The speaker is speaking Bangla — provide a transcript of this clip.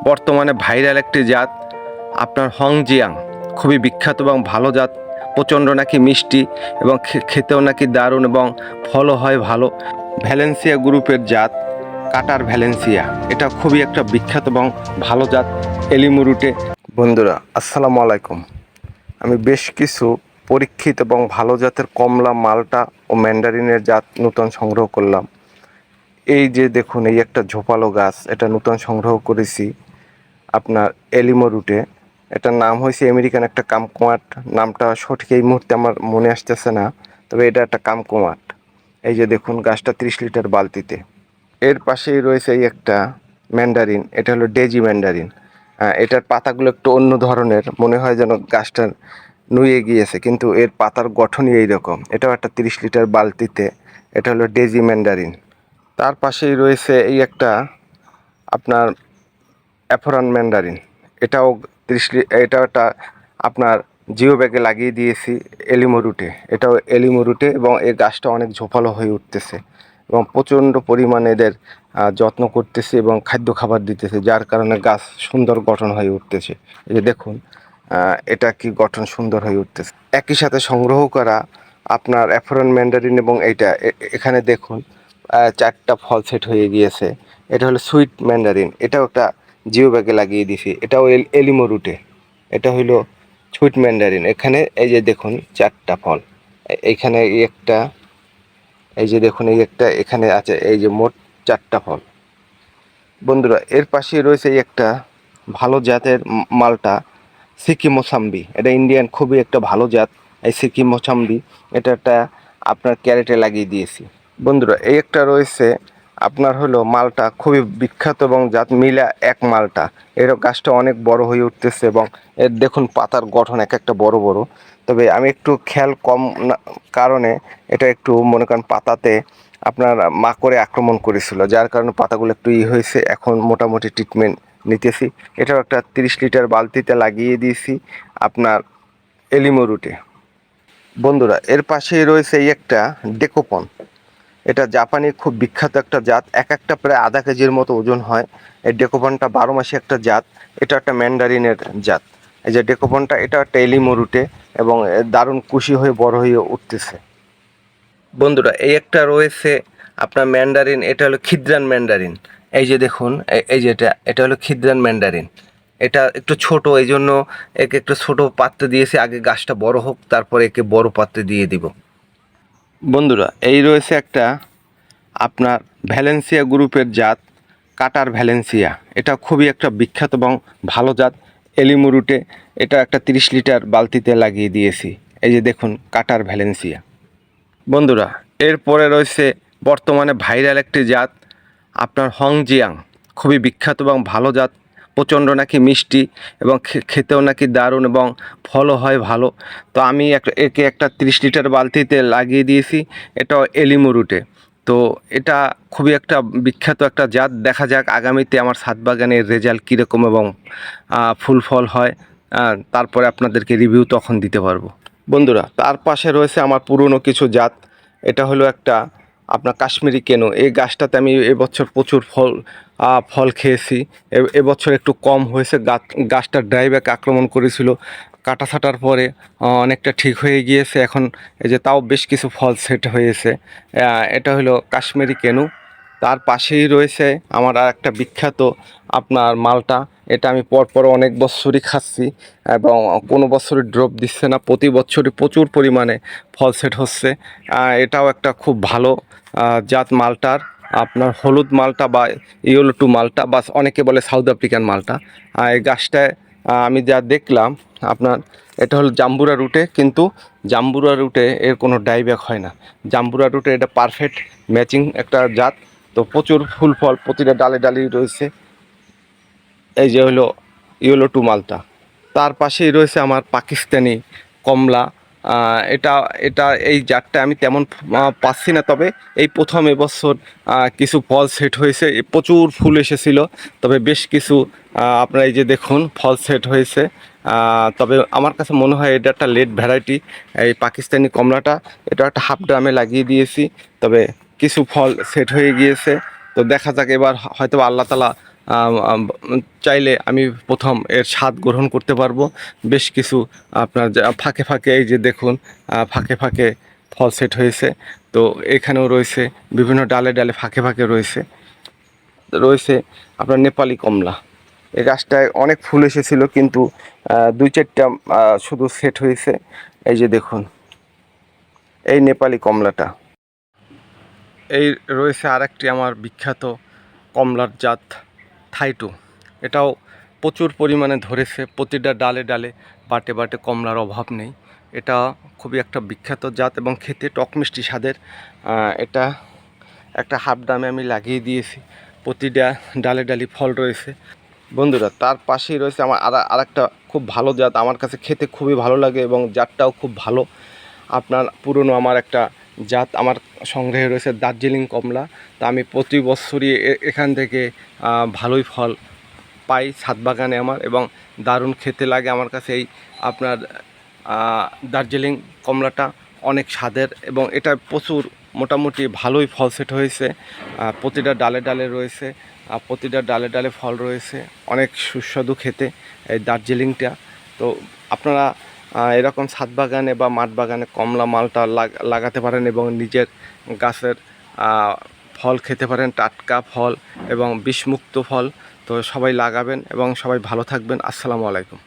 বর্তমানে ভাইরাল একটি জাত আপনার হংজিয়াং, খুবই বিখ্যাত এবং ভালো জাত। প্রচণ্ড নাকি মিষ্টি এবং খেতেও নাকি দারুণ এবং ফলও হয় ভালো। ভ্যালেন্সিয়া গ্রুপের জাত কাটার ভ্যালেন্সিয়া, এটা খুবই একটা বিখ্যাত এবং ভালো জাত এলিমুরুটে। বন্ধুরা আসসালামু আলাইকুম। আমি বেশ কিছু পরীক্ষিত এবং ভালো জাতের কমলা, মালটা ও ম্যান্ডারিনের জাত নূতন সংগ্রহ করলাম। এই যে দেখুন, এই একটা ঝোপালো গাছ, এটা নূতন সংগ্রহ করেছি আপনার এলিমোরুটে। এটার নাম হয়েছে আমেরিকান একটা কামকোমাট। নামটা সঠিক এই মুহূর্তে আমার মনে আসতেছে না, তবে এটা একটা কামকোমাট। এই যে দেখুন, গাছটা 30 লিটার বালতিতে। এর পাশেই রয়েছে এই একটা ম্যান্ডারিন, এটা হলো ডেজি ম্যান্ডারিন। এটার পাতাগুলো একটু অন্য ধরনের, মনে হয় যেন গাছটা নুয়ে গিয়েছে, কিন্তু এর পাতার গঠনই এইরকম। এটাও একটা 30 লিটার বালতিতে। এটা হলো ডেজি ম্যান্ডারিন। তার পাশেই রয়েছে এই একটা আপনার অ্যাফরান ম্যান্ডারিন। এটাও এটাও একটা আপনার জিও ব্যাগে লাগিয়ে দিয়েছি এলিমোরুটে। এটাও এলিমোরুটে এবং এই গাছটা অনেক ঝোপালো হয়ে উঠতেছে এবং প্রচণ্ড পরিমাণে এদের যত্ন করতেছে এবং খাদ্য খাবার দিতেছে, যার কারণে গাছ সুন্দর গঠন হয়ে উঠতেছে। এই যে দেখুন, এটা কি গঠন সুন্দর হয়ে উঠতেছে। একই সাথে সংগ্রহ করা আপনার অ্যাফরান ম্যান্ডারিন এবং এইটা এখানে দেখুন 4টা ফল সেট হয়ে গিয়েছে। এটা হলো সুইট ম্যান্ডারিন, এটাও একটা জিও ব্যাগে লাগিয়ে দিছি। এটাও এলিমোরুটে। এটা হইলো সুইট ম্যান্ডারিন। এখানে এই যে দেখুন 4টা ফল, এইখানে এই একটা, এই যে দেখুন এই একটা, এখানে আছে, এই যে মোট 4টা ফল। বন্ধুরা এর পাশে রয়েছে এই একটা ভালো জাতের মালটা, সিকিম মোসাম্বি। এটা ইন্ডিয়ান খুবই একটা ভালো জাত এই সিকিম মোসাম্বি। এটা একটা আপনার ক্যারেটে লাগিয়ে দিয়েছি। বন্ধুরা এই একটা রয়েছে আপনার হলো মালটা, খুবই বিখ্যাত এবং জাত মিলা এক মালটা। এর গাছটা অনেক বড় হয়ে উঠতেছে এবং এর দেখুন পাতার গঠন এক একটা বড় বড়। তবে আমি একটু খেয়াল কম কারণে এটা একটু মনে করেন পাতাতে আপনার মাকড়ে আক্রমণ করেছিল, যার কারণে পাতাগুলো একটু হয়েছে। এখন মোটামুটি ট্রিটমেন্ট নিতেছি। এটাও একটা 30 লিটার বালতিতে লাগিয়ে দিয়েছি আপনার এলিমোরুটে। বন্ধুরা এর পাশেই রয়েছে এই একটা ডেকোপন। এটা জাপানি খুব বিখ্যাত একটা জাত, এক একটা প্রায় আধা কেজির মতো ওজন হয়। এই ডেকোপনটা 12 মাসে একটা জাত। এটা একটা ম্যান্ডারিনের জাত। এই যে ডেকোপনটা, এটা একটা এলিমোরুটে এবং দারুণ কুশি হয়ে বড় হয়ে উঠতেছে। বন্ধুরা এই একটা রয়েছে আপনার ম্যান্ডারিন, এটা হলো খিদ্রান ম্যান্ডারিন। এই যে দেখুন, এই যে এটা হলো খিদ্রান ম্যান্ডারিন। এটা একটু ছোট, এই জন্য একে একটু ছোট পাত্রে দিয়েছি। আগে গাছটা বড় হোক, তারপরে একে বড় পাত্রে দিয়ে দিব। বন্ধুরা এই রয়েছে একটা আপনার ভ্যালেন্সিয়া গ্রুপের জাত কাটার ভ্যালেন্সিয়া। এটা খুবই একটা বিখ্যাত এবং ভালো জাত এলিমুরুটে। এটা একটা 30 লিটার বালতিতে লাগিয়ে দিয়েছি। এই যে দেখুন কাটার ভ্যালেন্সিয়া। বন্ধুরা এরপরে রয়েছে বর্তমানে ভাইরাল একটি জাত আপনার হংজিয়াং, খুবই বিখ্যাত এবং ভালো জাত। প্রচণ্ড নাকি মিষ্টি এবং খেতেও নাকি দারুণ এবং ফলও হয় ভালো। তো আমি একে একটা 30 লিটার বালতিতে লাগিয়ে দিয়েছি। এটাও এলিমুরুটে। তো এটা খুবই একটা বিখ্যাত একটা জাত। দেখা যাক আগামীতে আমার ছাদ বাগানের রেজাল্ট কীরকম এবং ফুল ফল হয়, তারপরে আপনাদেরকে রিভিউ তখন দিতে পারবো। বন্ধুরা তার পাশে রয়েছে আমার পুরনো কিছু জাত। এটা হলো একটা আপনার কাশ্মীরি কেনো। এই গাছটাতে আমি এবছর প্রচুর ফল খেয়েছি। এবছর একটু কম হয়েছে। গাছটা ড্রাই ব্যাক আক্রমণ করেছিল, কাটা ছাটার পরে অনেকটা ঠিক হয়ে গিয়েছে এখন। এই যে তাও বেশ কিছু ফল সেট হয়েছে। এটা হলো কাশ্মীরি কেনু। তার পাশেই রয়েছে আমার আর একটা বিখ্যাত আপনার মালটা। এটা আমি পরপর অনেক বছরই খাচ্ছি এবং কোনো বছরই ড্রপ দিচ্ছে না, প্রতি বছরই প্রচুর পরিমাণে ফল সেট হচ্ছে। এটাও একটা খুব ভালো জাত মালটার, আপনার হলুদ মালটা বা ইয়েলো টু মালটা, বা অনেকে বলে সাউথ আফ্রিকান মালটা। এই গাছটায় আমি যা দেখলাম আপনার, এটা হলো জাম্বুরা রুটে, কিন্তু জাম্বুরা রুটে এর কোনো ডাইব্যাক হয় না। জাম্বুরা রুটে এটা পারফেক্ট ম্যাচিং একটা জাত। তো প্রচুর ফুল ফল প্রতিটা ডালে ডালেই রয়েছে। এই যে হলো ইয়েলো টু মালটা। তার পাশেই রয়েছে আমার পাকিস্তানি কমলা। এটা এটা এই জাতটা আমি তেমন পাচ্ছি না, তবে এই প্রথম এবছর কিছু ফল সেট হয়েছে। প্রচুর ফুল এসেছিল, তবে বেশ কিছু আপনারা এই যে দেখুন ফল সেট হয়েছে। তবে আমার কাছে মনে হয় এটা একটা লেট ভ্যারাইটি এই পাকিস্তানি কমলাটা। এটা একটা হাফ ড্রামে লাগিয়ে দিয়েছি, তবে কিছু ফল সেট হয়ে গিয়েছে। তো দেখা যাক এবার হয়তো আল্লাহ তালা চাইলে আমি প্রথম এর স্বাদ গ্রহণ করতে পারবো। বেশ কিছু আপনার ফাঁকে ফাঁকে এই যে দেখুন ফাঁকে ফাঁকে ফল সেট হয়েছে। তো এখানেও রয়েছে বিভিন্ন ডালে ডালে ফাঁকে ফাঁকে রয়েছে রয়েছে আপনার নেপালি কমলা। এই গাছটায় অনেক ফুল এসেছিল, কিন্তু 2-4টা শুধু সেট হয়েছে। এই যে দেখুন এই নেপালি কমলাটা। এই রয়েছে আরেকটি আমার বিখ্যাত কমলার জাত থাইটু। এটাও প্রচুর পরিমাণে ধরেছে, প্রতিটা ডালে ডালে বাটে বাটে কমলার অভাব নেই। এটা খুবই একটা বিখ্যাত জাত এবং খেতে টক মিষ্টি স্বাদের। এটা একটা হাফ দামে আমি লাগিয়ে দিয়েছি, প্রতিটা ডালে ডালে ফল রয়েছে। বন্ধুরা, তার পাশেই রয়েছে আমার আরেকটা খুব ভালো জাত, আমার কাছে খেতে খুবই ভালো লাগে এবং জাতটাও খুব ভালো। আপনার পুরনো আমার একটা জাত আমার সংগ্রহে রয়েছে, দার্জিলিং কমলা। তা আমি প্রতি বছরই এখান থেকে ভালোই ফল পাই ছাদ বাগানে আমার, এবং দারুণ খেতে লাগে আমার কাছে। এই আপনার দার্জিলিং কমলাটা অনেক স্বাদের এবং এটা প্রচুর মোটামুটি ভালোই ফল সেট হয়েছে। প্রতিটা ডালে ডালে রয়েছে, প্রতিটা ডালে ডালে ফল রয়েছে, অনেক সুস্বাদু খেতে এই দার্জিলিংটা। তো আপনারা এরকম ছাদ বাগানে বা মাঠ বাগানে কমলা মালটা লাগাতে পারেন এবং নিজের গাছের ফল খেতে পারেন, টাটকা ফল এবং বিষমুক্ত ফল। তো সবাই লাগাবেন এবং সবাই ভালো থাকবেন। আসসালামু আলাইকুম।